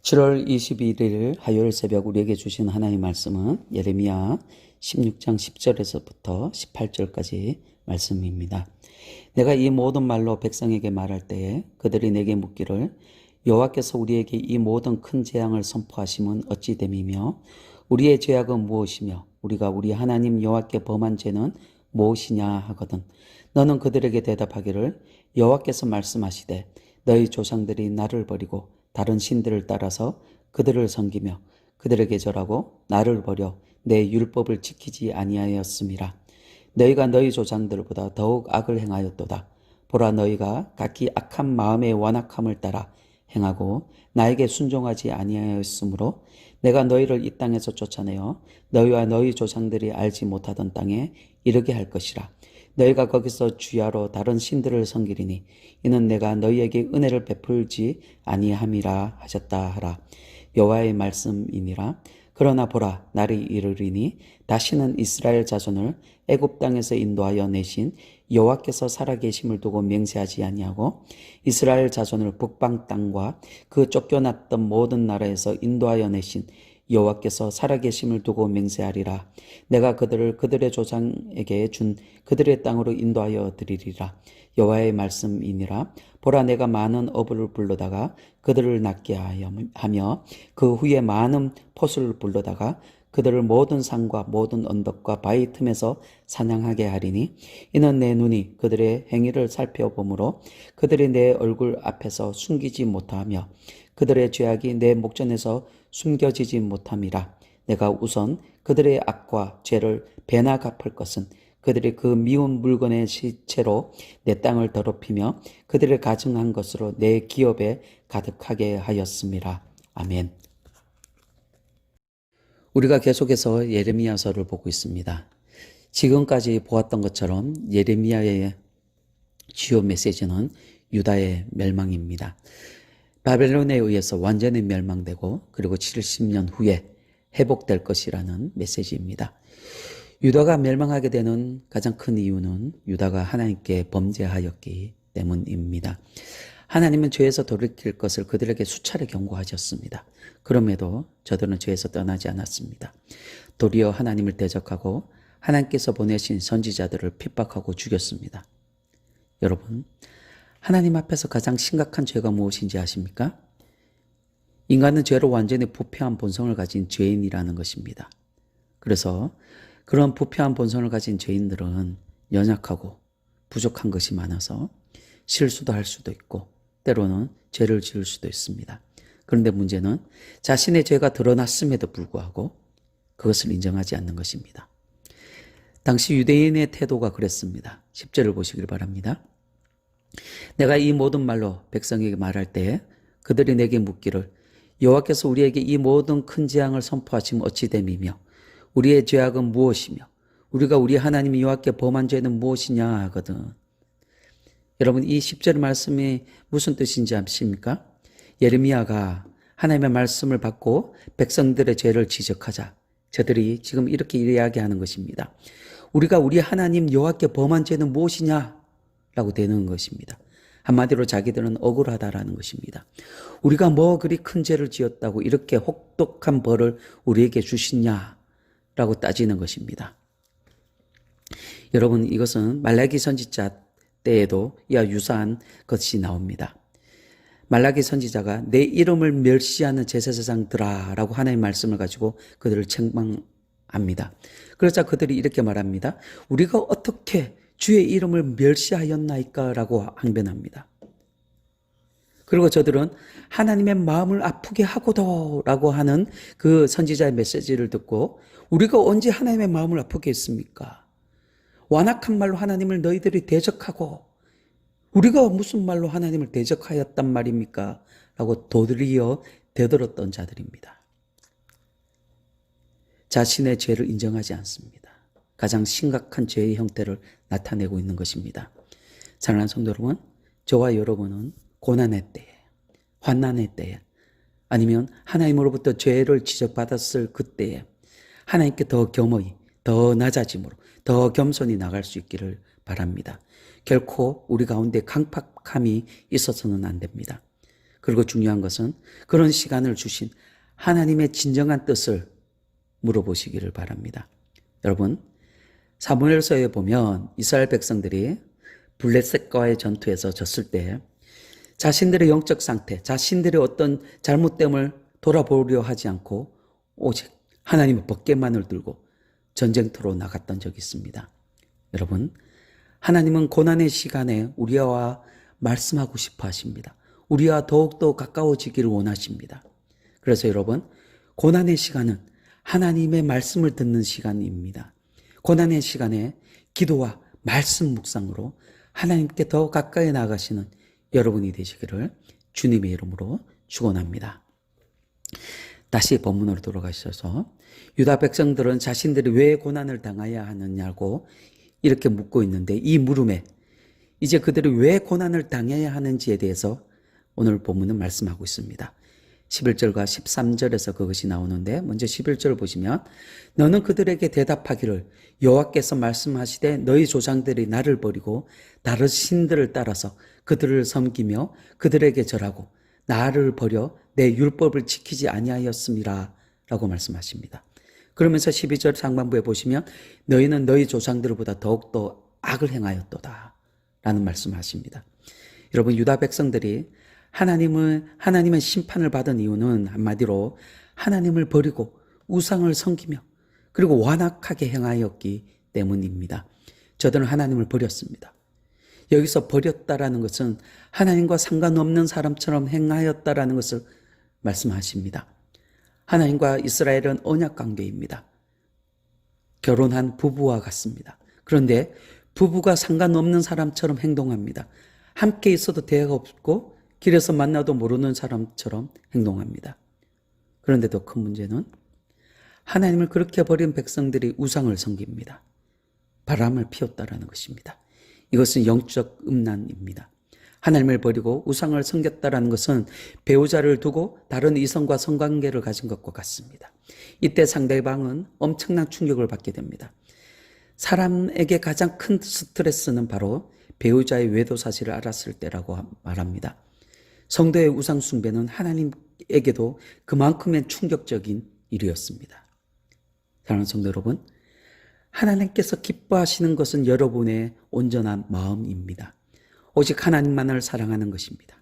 7월 21일 화요일 새벽 우리에게 주신 하나님의 말씀은 예레미야 16장 10절에서부터 18절까지 말씀입니다. 내가 이 모든 말로 백성에게 말할 때에 그들이 내게 묻기를 여호와께서 우리에게 이 모든 큰 재앙을 선포하심은 어찌 됨이며 우리의 죄악은 무엇이며 우리가 우리 하나님 여호와께 범한 죄는 무엇이냐 하거든. 너는 그들에게 대답하기를 여호와께서 말씀하시되 너희 조상들이 나를 버리고 다른 신들을 따라서 그들을 섬기며 그들에게 절하고 나를 버려 내 율법을 지키지 아니하였음이라. 너희가 너희 조상들보다 더욱 악을 행하였도다. 보라, 너희가 각기 악한 마음의 완악함을 따라 행하고 나에게 순종하지 아니하였으므로 내가 너희를 이 땅에서 쫓아내어 너희와 너희 조상들이 알지 못하던 땅에 이르게 할 것이라. 너희가 거기서 주야로 다른 신들을 섬기리니 이는 내가 너희에게 은혜를 베풀지 아니함이라 하셨다 하라. 여호와의 말씀이니라. 그러나 보라, 날이 이르리니 다시는 이스라엘 자손을 애굽 땅에서 인도하여 내신 여호와께서 살아계심을 두고 맹세하지 아니하고 이스라엘 자손을 북방 땅과 그 쫓겨났던 모든 나라에서 인도하여 내신 여호와께서 살아계심을 두고 맹세하리라. 내가 그들을 그들의 조상에게 준 그들의 땅으로 인도하여 드리리라. 여호와의 말씀이니라. 보라, 내가 많은 어부를 불러다가 그들을 낫게 하며 그 후에 많은 포수를 불러다가 그들을 모든 산과 모든 언덕과 바위 틈에서 사냥하게 하리니 이는 내 눈이 그들의 행위를 살펴보므로 그들이 내 얼굴 앞에서 숨기지 못하며 그들의 죄악이 내 목전에서 숨겨지지 못함이라. 내가 우선 그들의 악과 죄를 배나 갚을 것은 그들이 그 미운 물건의 시체로 내 땅을 더럽히며 그들을 가증한 것으로 내 기업에 가득하게 하였음이라. 아멘. 우리가 계속해서 예레미야서를 보고 있습니다. 지금까지 보았던 것처럼 예레미야의 주요 메시지는 유다의 멸망입니다. 바벨론에 의해서 완전히 멸망되고 그리고 70년 후에 회복될 것이라는 메시지입니다. 유다가 멸망하게 되는 가장 큰 이유는 유다가 하나님께 범죄하였기 때문입니다. 하나님은 죄에서 돌이킬 것을 그들에게 수차례 경고하셨습니다. 그럼에도 저들은 죄에서 떠나지 않았습니다. 도리어 하나님을 대적하고 하나님께서 보내신 선지자들을 핍박하고 죽였습니다. 여러분, 하나님 앞에서 가장 심각한 죄가 무엇인지 아십니까? 인간은 죄로 완전히 부패한 본성을 가진 죄인이라는 것입니다. 그래서 그런 부패한 본성을 가진 죄인들은 연약하고 부족한 것이 많아서 실수도 할 수도 있고 때로는 죄를 지을 수도 있습니다. 그런데 문제는 자신의 죄가 드러났음에도 불구하고 그것을 인정하지 않는 것입니다. 당시 유대인의 태도가 그랬습니다. 10절을 보시길 바랍니다. 내가 이 모든 말로 백성에게 말할 때에 그들이 내게 묻기를 여호와께서 우리에게 이 모든 큰 재앙을 선포하시면 어찌 됨이며 우리의 죄악은 무엇이며 우리가 우리 하나님 여호와께 범한 죄는 무엇이냐 하거든. 여러분, 이 10절 말씀이 무슨 뜻인지 아십니까? 예레미야가 하나님의 말씀을 받고 백성들의 죄를 지적하자 저들이 지금 이렇게 이야기하는 것입니다. 우리가 우리 하나님 여호와께 범한 죄는 무엇이냐? 라고 되는 것입니다. 한마디로 자기들은 억울하다라는 것입니다. 우리가 뭐 그리 큰 죄를 지었다고 이렇게 혹독한 벌을 우리에게 주시냐라고 따지는 것입니다. 여러분, 이것은 말라기 선지자 때에도 이와 유사한 것이 나옵니다. 말라기 선지자가 내 이름을 멸시하는 제사장들아 라고 하나님의 말씀을 가지고 그들을 책망합니다. 그러자 그들이 이렇게 말합니다. 우리가 어떻게 주의 이름을 멸시하였나이까 라고 항변합니다. 그리고 저들은 하나님의 마음을 아프게 하고도 라고 하는 그 선지자의 메시지를 듣고 우리가 언제 하나님의 마음을 아프게 했습니까? 완악한 말로 하나님을 너희들이 대적하고 우리가 무슨 말로 하나님을 대적하였단 말입니까? 라고 도리어 되돌았던 자들입니다. 자신의 죄를 인정하지 않습니다. 가장 심각한 죄의 형태를 나타내고 있는 것입니다. 사랑하는 성도 여러분, 저와 여러분은 고난의 때에, 환난의 때에, 아니면 하나님으로부터 죄를 지적받았을 그때에 하나님께 더 겸허히, 더 낮아짐으로, 더 겸손히 나갈 수 있기를 바랍니다. 결코 우리 가운데 강팍함이 있어서는 안 됩니다. 그리고 중요한 것은 그런 시간을 주신 하나님의 진정한 뜻을 물어보시기를 바랍니다. 여러분, 사무엘서에 보면 이스라엘 백성들이 블레셋과의 전투에서 졌을 때 자신들의 영적 상태, 자신들의 어떤 잘못됨을 돌아보려 하지 않고 오직 하나님의 법궤만을 들고 전쟁터로 나갔던 적이 있습니다. 여러분, 하나님은 고난의 시간에 우리와 말씀하고 싶어 하십니다. 우리와 더욱더 가까워지기를 원하십니다. 그래서 여러분, 고난의 시간은 하나님의 말씀을 듣는 시간입니다. 고난의 시간에 기도와 말씀 묵상으로 하나님께 더 가까이 나가시는 여러분이 되시기를 주님의 이름으로 축원합니다. 다시 본문으로 돌아가셔서 유다 백성들은 자신들이 왜 고난을 당해야 하느냐고 이렇게 묻고 있는데, 이 물음에 이제 그들이 왜 고난을 당해야 하는지에 대해서 오늘 본문은 말씀하고 있습니다. 11절과 13절에서 그것이 나오는데, 먼저 11절 보시면 너는 그들에게 대답하기를 여호와께서 말씀하시되 너희 조상들이 나를 버리고 다른 신들을 따라서 그들을 섬기며 그들에게 절하고 나를 버려 내 율법을 지키지 아니하였음이라 라고 말씀하십니다. 그러면서 12절 상반부에 보시면 너희는 너희 조상들보다 더욱더 악을 행하였도다 라는 말씀을 하십니다. 여러분, 유다 백성들이 하나님의 심판을 받은 이유는 한마디로 하나님을 버리고 우상을 섬기며 그리고 완악하게 행하였기 때문입니다. 저들은 하나님을 버렸습니다. 여기서 버렸다라는 것은 하나님과 상관없는 사람처럼 행하였다라는 것을 말씀하십니다. 하나님과 이스라엘은 언약 관계입니다. 결혼한 부부와 같습니다. 그런데 부부가 상관없는 사람처럼 행동합니다. 함께 있어도 대화가 없고 길에서 만나도 모르는 사람처럼 행동합니다. 그런데 더 큰 문제는 하나님을 그렇게 버린 백성들이 우상을 섬깁니다. 바람을 피웠다라는 것입니다. 이것은 영적 음란입니다. 하나님을 버리고 우상을 섬겼다라는 것은 배우자를 두고 다른 이성과 성관계를 가진 것과 같습니다. 이때 상대방은 엄청난 충격을 받게 됩니다. 사람에게 가장 큰 스트레스는 바로 배우자의 외도 사실을 알았을 때라고 말합니다. 성도의 우상 숭배는 하나님에게도 그만큼의 충격적인 일이었습니다. 사랑하는 성도 여러분, 하나님께서 기뻐하시는 것은 여러분의 온전한 마음입니다. 오직 하나님만을 사랑하는 것입니다.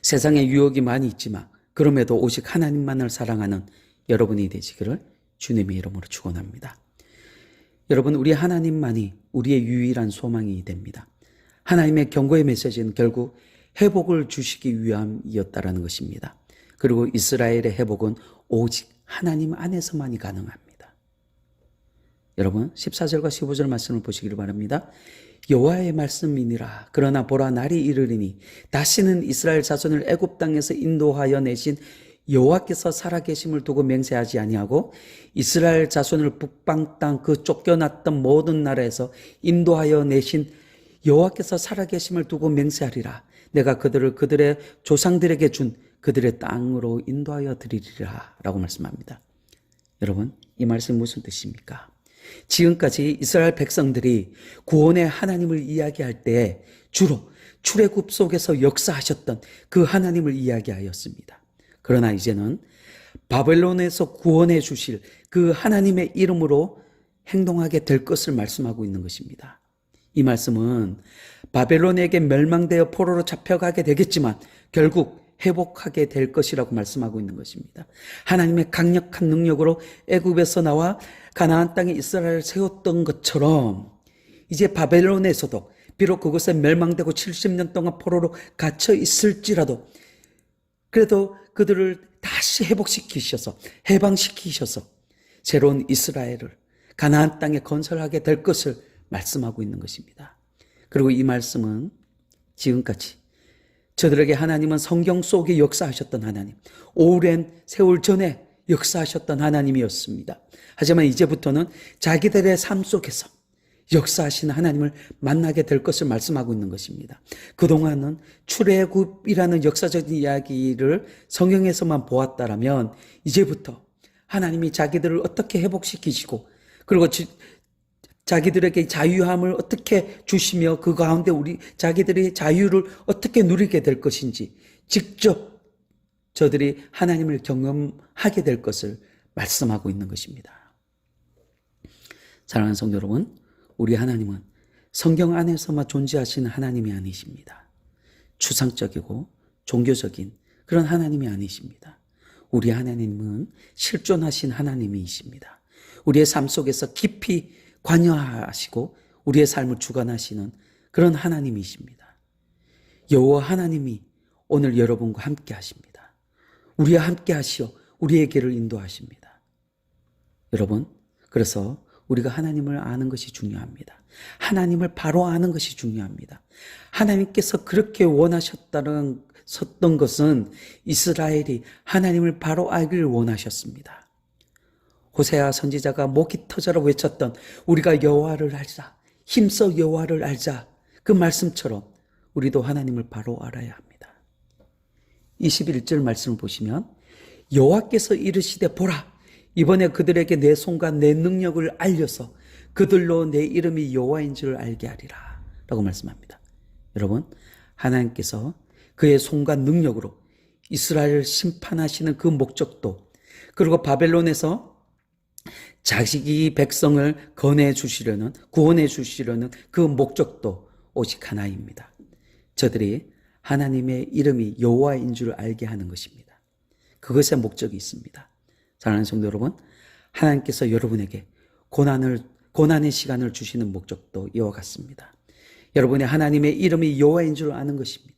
세상에 유혹이 많이 있지만 그럼에도 오직 하나님만을 사랑하는 여러분이 되시기를 주님의 이름으로 축원합니다. 여러분, 우리 하나님만이 우리의 유일한 소망이 됩니다. 하나님의 경고의 메시지는 결국 회복을 주시기 위함이었다라는 것입니다. 그리고 이스라엘의 회복은 오직 하나님 안에서만이 가능합니다. 여러분, 14절과 15절 말씀을 보시기를 바랍니다. 여호와의 말씀이니라. 그러나 보라, 날이 이르리니 다시는 이스라엘 자손을 애굽 땅에서 인도하여 내신 여호와께서 살아계심을 두고 맹세하지 아니하고 이스라엘 자손을 북방 땅 그 쫓겨났던 모든 나라에서 인도하여 내신 여호와께서 살아계심을 두고 맹세하리라. 내가 그들을 그들의 조상들에게 준 그들의 땅으로 인도하여 드리리라 라고 말씀합니다. 여러분, 이 말씀이 무슨 뜻입니까? 지금까지 이스라엘 백성들이 구원의 하나님을 이야기할 때 주로 출애굽 속에서 역사하셨던 그 하나님을 이야기하였습니다. 그러나 이제는 바벨론에서 구원해 주실 그 하나님의 이름으로 행동하게 될 것을 말씀하고 있는 것입니다. 이 말씀은 바벨론에게 멸망되어 포로로 잡혀가게 되겠지만 결국 회복하게 될 것이라고 말씀하고 있는 것입니다. 하나님의 강력한 능력으로 애굽에서 나와 가나안 땅에 이스라엘을 세웠던 것처럼 이제 바벨론에서도 비록 그곳에 멸망되고 70년 동안 포로로 갇혀 있을지라도 그래도 그들을 다시 회복시키셔서 해방시키셔서 새로운 이스라엘을 가나안 땅에 건설하게 될 것을 말씀하고 있는 것입니다. 그리고 이 말씀은 지금까지 저들에게 하나님은 성경 속에 역사하셨던 하나님, 오랜 세월 전에 역사하셨던 하나님이었습니다. 하지만 이제부터는 자기들의 삶 속에서 역사하신 하나님을 만나게 될 것을 말씀하고 있는 것입니다. 그동안은 출애굽이라는 역사적인 이야기를 성경에서만 보았다라면 이제부터 하나님이 자기들을 어떻게 회복시키시고 그리고 자기들에게 자유함을 어떻게 주시며 그 가운데 자기들의 자유를 어떻게 누리게 될 것인지 직접 저들이 하나님을 경험하게 될 것을 말씀하고 있는 것입니다. 사랑하는 성도 여러분, 우리 하나님은 성경 안에서만 존재하시는 하나님이 아니십니다. 추상적이고 종교적인 그런 하나님이 아니십니다. 우리 하나님은 실존하신 하나님이십니다. 우리의 삶 속에서 깊이 관여하시고 우리의 삶을 주관하시는 그런 하나님이십니다. 여호와 하나님이 오늘 여러분과 함께 하십니다. 우리와 함께 하시어 우리의 길을 인도하십니다. 여러분, 그래서 우리가 하나님을 아는 것이 중요합니다. 하나님을 바로 아는 것이 중요합니다. 하나님께서 그렇게 원하셨던 것은 이스라엘이 하나님을 바로 알기를 원하셨습니다. 호세아 선지자가 목이 터져라 외쳤던 우리가 여호와를 알자, 힘써 여호와를 알자, 그 말씀처럼 우리도 하나님을 바로 알아야 합니다. 21절 말씀을 보시면 여호와께서 이르시되 보라, 이번에 그들에게 내 손과 내 능력을 알려서 그들로 내 이름이 여호와인 줄 알게 하리라 라고 말씀합니다. 여러분, 하나님께서 그의 손과 능력으로 이스라엘을 심판하시는 그 목적도, 그리고 바벨론에서 자식이 백성을 구원해 주시려는 그 목적도 오직 하나입니다. 저들이 하나님의 이름이 여호와인 줄 알게 하는 것입니다. 그것의 목적이 있습니다. 사랑하는 성도 여러분, 하나님께서 여러분에게 고난의 시간을 주시는 목적도 이와 같습니다. 여러분의 하나님의 이름이 여호와인 줄 아는 것입니다.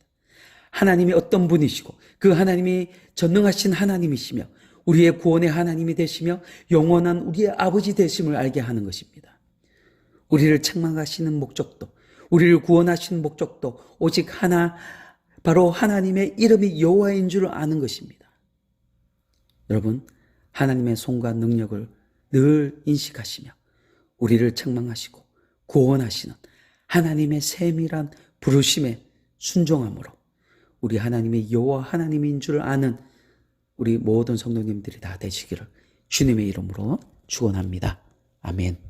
하나님이 어떤 분이시고 그 하나님이 전능하신 하나님이시며 우리의 구원의 하나님이 되시며 영원한 우리의 아버지 되심을 알게 하는 것입니다. 우리를 책망하시는 목적도, 우리를 구원하시는 목적도 오직 하나, 바로 하나님의 이름이 여호와인 줄 아는 것입니다. 여러분, 하나님의 손과 능력을 늘 인식하시며 우리를 책망하시고 구원하시는 하나님의 세밀한 부르심에 순종함으로 우리 하나님이 여호와 하나님인 줄 아는 우리 모든 성도님들이 다 되시기를 주님의 이름으로 축원합니다. 아멘.